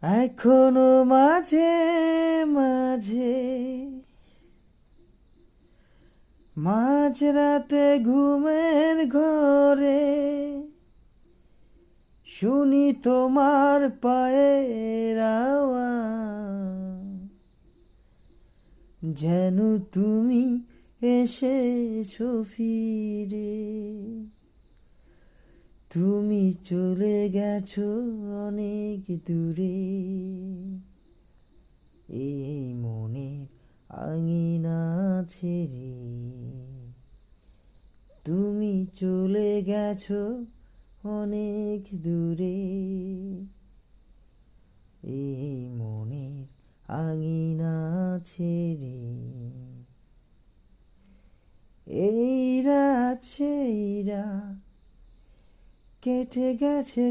এখনো মাঝে মাঝে মাঝরাতে ঘুমের ঘরে শুনি তোমার পায়ের আওয়াজ, যেন তুমি এসেছো ফিরে। তুমি চলে গেছো অনেক দূরে, এই মনের আঙিনা ছেড়ে। তুমি চলে গেছো অনেক দূরে, এই মনের আঙিনা ছেড়ে। এই রাত সেই রাত কেটে গেছে